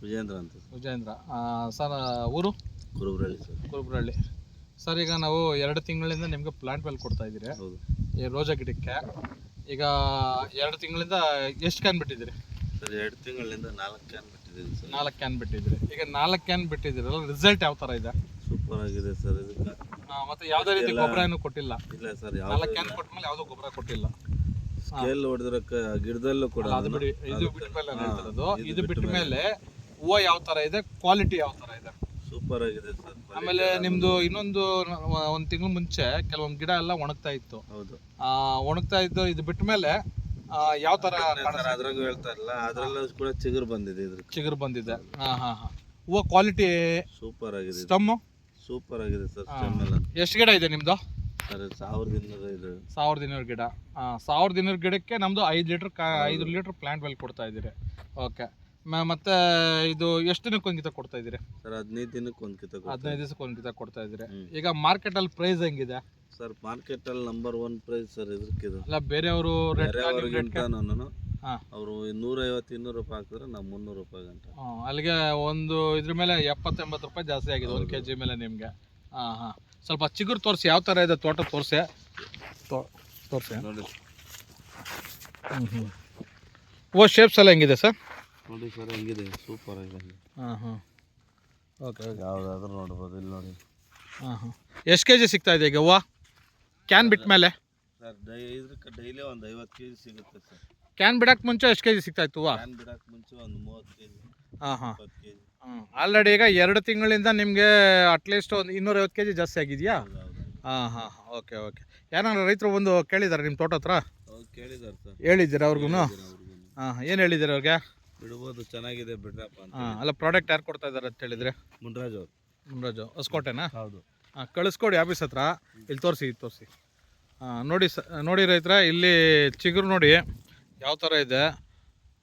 ವಿಜೇಂದ್ರ ಅಂತ. ವಿಜೇಂದ್ರ ಸರ್, ಊರು Kurubarahalli sir. Kurubarahalli. Sir, ಈಗ ನಾವು 2 ತಿಂಗಳಿಂದ ನಿಮಗೆ ಪ್ಲಾಂಟ್ ವೆಲ್ ಕೊಡ್ತಾ ಇದ್ದೀರಿ ಹೌದು ಈ ರೋಜಾ ಗಿಡಕ್ಕೆ. ಈಗ 2 ತಿಂಗಳಿಂದ ಎಷ್ಟು ಕ್ಯಾನ್ ಬಿಟ್ಟಿದ್ದೀರಿ ಸರ್? 2 ತಿಂಗಳಿಂದ 4 ಕ್ಯಾನ್ ಬಿಟ್ಟಿದ್ದೀವಿ ಸರ್. 4 ಕ್ಯಾನ್ ಬಿಟ್ಟಿದ್ದೀರಿ. ಈಗ 4 ಕ್ಯಾನ್ ಬಿಟ್ಟಿದ್ದೀರಲ್ಲ, ರಿಸಲ್ಟ್ ಯಾವ ಥರ ಇದೆ? ಸೂಪರ್ ಆಗಿದೆ ಸರ್. ಇದಕ್ಕೆ ಮತ್ತೆ ಯಾವುದೇ ರೀತಿ ಗೊಬ್ಬರ ಏನು ಕೊಟ್ಟಿಲ್ಲ? ಇಲ್ಲ ಸರ್. 4 ಕ್ಯಾನ್ ಕೊಟ್ಮೇಲೆ ಯಾವುದೋ ಗೊಬ್ಬರ ಕೊಟ್ಟಿಲ್ಲ. ಸ್ಕೇಲ್ ಹೊಡೆದಿರಕ್ಕೆ ಗಿಡದಲ್ಲೂ ಕೂಡ ಅದು ಬಿಡಿ, ಇದು ಬಿಟ್ಟ ಮೇಲೆ ಹೇಳ್ತಿರೋದು. ಇದು ಬಿಟ್ಟ ಮೇಲೆ ಹೂವು ಯಾವ ಥರ ಇದೆ, ಕ್ವಾಲಿಟಿ ಯಾವ ಥರ ಇದೆ? ಸೂಪರ್ ಆಗಿದೆ ಸರ್. ಆಮೇಲೆ ನಿಮ್ದು ಇನ್ನೊಂದು 1 ತಿಂಗಳು ಮುಂಚೆ ಕೆಲವೊಂದು ಗಿಡ ಎಲ್ಲ ಒಣಗ್ತಾ ಇತ್ತು. ಹೌದು, ಒಣಗ್ತಾ ಇದ್ದು. ಇದು ಬಿಟ್ಟ ಮೇಲೆ ಯಾವ ತರ ಅದ್ರಾಗೂ ಹೇಳ್ತಾ ಇಲ್ಲ, ಅದ್ರಲ್ಲೂ ಕೂಡ ಚಿಗುರು ಬಂದಿದೆ. ಚಿಗುರು ಬಂದಿದೆ. ಹೂವು ಕ್ವಾಲಿಟಿ ಸೂಪರ್ ಆಗಿದೆ. ಸ್ಟಮ್ ಸೂಪರ್ ಆಗಿದೆ ಸರ್. ಸ್ಟೆಮ್ ಎಲ್ಲ ಎಷ್ಟು ಗಿಡ ಇದೆ ನಿಮ್ದು? ಸರ್ 1200 ಇದೆ. 1200 ಗಿಡ. 1200 ಗಿಡಕ್ಕೆ ನಮ್ದು 5 ಲೀಟರ್ ಪ್ಲಾಂಟ್ ವೆಲ್ ಕೊಡ್ತಾ ಇದ್ದೀರಿ. ಓಕೆ. ಮತ್ತೆ ಇದು ಎಷ್ಟು ದಿನಕ್ಕೆ ಒಂದು ಗಿತ ಕೊಡ್ತಾ ಇದ್ದೀರಿ ಸರ್? 15 ದಿನಕ್ಕೆ ಒಂದು ಗಿತ. 15 ದಿವಸಕ್ಕೆ ಒಂದು ಗಿತ ಕೊಡ್ತಾ ಇದ್ದೀರಿ. ಈಗ ಮಾರ್ಕೆಟ್ ಅಲ್ಲಿ ಪ್ರೈಸ್ ಹೆಂಗಿದೆ ಸರ್? ಮಾರ್ಕೆಟ್ ಅಲ್ಲಿ ನಂಬರ್ 1 ಪ್ರೈಸ್ ಸರ್ ಇದಕ್ಕಿದು. ಅಲ್ಲ, ಬೇರೆಯವರು ಅವರು 150-200 ರೂಪಾಯಿ ಹಾಕಿದ್ರೆ ನಾವು 300 ರೂಪಾಯಿ ಗಂಟ. ಅಲ್ಲಿಗೆ ಒಂದು ಇದ್ರ ಮೇಲೆ 70-80 ರೂಪಾಯಿ ಜಾಸ್ತಿ ಆಗಿದೆ 1 kg ಮೇಲೆ ನಿಮಗೆ. ಸ್ವಲ್ಪ ಚಿಗುರು ತೋರಿಸಿ, ಯಾವ ಥರ ಇದೆ ತೋಟ ತೋರಿಸಿ. ನೋಡಿ ಹೂವು ಶೇಪ್ಸ್ ಎಲ್ಲ ಹೆಂಗಿದೆ ಸರ್? ನೋಡಿ ಸರ್, ಹೆಂಗಿದೆ, ಸೂಪರ್ ಆಗಿದೆ. ಓಕೆ. ಯಾವುದಾದ್ರೂ ನೋಡ್ಬೋದು, ಇಲ್ಲಿ ನೋಡಿ. ಎಷ್ಟು kg ಸಿಗ್ತಾ ಇದೆ ಈಗ ಹೂವು ಕ್ಯಾನ್ ಬಿಟ್ಟ ಮೇಲೆ? ಸರ್ ಇದಕ್ಕೆ ಡೈಲಿ ಒಂದು 50 kg ಸಿಗುತ್ತೆ ಸರ್. ಕ್ಯಾನ್ ಬಿಡಕ್ಕೆ ಮುಂಚೆ ಎಷ್ಟು kg ಸಿಗ್ತಾ ಇತ್ತು ಹೂವು? ಕ್ಯಾನ್ ಬಿಡಕ್ಕೆ ಮುಂಚೆ ಒಂದು 30 kg, 20 kg. ಆಲ್ರೆಡಿ ಈಗ 2 ತಿಂಗಳಿಂದ ನಿಮಗೆ ಅಟ್ಲೀಸ್ಟ್ ಒಂದು 250 kg ಜಾಸ್ತಿ ಆಗಿದೆಯಾ? ಓಕೆ. ಯಾರು ರೈತರು ಒಂದು ಕೇಳಿದ್ದಾರೆ ನಿಮ್ಮ ತೋಟ ಹತ್ರ? ಕೇಳಿದ್ದಾರೆ ಸರ್. ಹೇಳಿದ್ದೀರಾ ಅವ್ರಿಗೂ? ಏನು ಹೇಳಿದ್ದೀರಾ ಅವ್ರಿಗೆ? ಬಿಡ್ಬೋದು, ಚೆನ್ನಾಗಿದೆ ಬಿಡ್ರಪ್ಪ ಅಂತ. ಅಲ್ಲ, ಪ್ರಾಡಕ್ಟ್ ಯಾರು ಕೊಡ್ತಾ ಇದ್ದಾರೆ ಅಂತ ಹೇಳಿದ್ರೆ? ಮುನ್ರಾಜು ಹೊಸಕೋಟೆನಾ? ಹೌದು. ಕಳಿಸ್ಕೊಡಿ ಆಫೀಸ್ ಹತ್ರ. ಇಲ್ಲಿ ತೋರಿಸಿ. ನೋಡಿ ರೈತರ, ಇಲ್ಲಿ ಚಿಗುರು ನೋಡಿ ಯಾವ ಥರ ಇದೆ.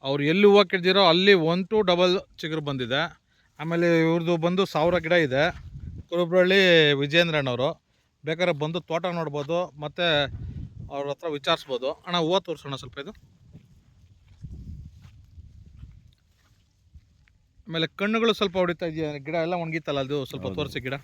ಅವ್ರು ಎಲ್ಲಿ ಹೂವು ಕಿಡ್ದಿರೋ ಅಲ್ಲಿ 1 to 2 ಚಿಗುರು ಬಂದಿದೆ. ಆಮೇಲೆ ಇವ್ರದ್ದು ಬಂದು 1000 ಗಿಡ ಇದೆ. ಕುರುಬ್ರಳ್ಳಿ ವಿಜೇಂದ್ರಣ್ಣವರು. ಬೇಕಾದ್ರೆ ಬಂದು ತೋಟ ನೋಡ್ಬೋದು, ಮತ್ತು ಅವ್ರ ಹತ್ರ ವಿಚಾರಿಸ್ಬೋದು. ಅಣ್ಣ, ಹೂವು ತೋರಿಸೋಣ ಸ್ವಲ್ಪ. ಇದು ಆಮೇಲೆ ಕಣ್ಣುಗಳು ಸ್ವಲ್ಪ ಹೊಡಿತಾ ಇದೆಯಾ, ಗಿಡ ಎಲ್ಲ ಒಣಗಿತ್ತಲ್ಲ, ಅದು ಸ್ವಲ್ಪ ತೋರಿಸಿ ಗಿಡ.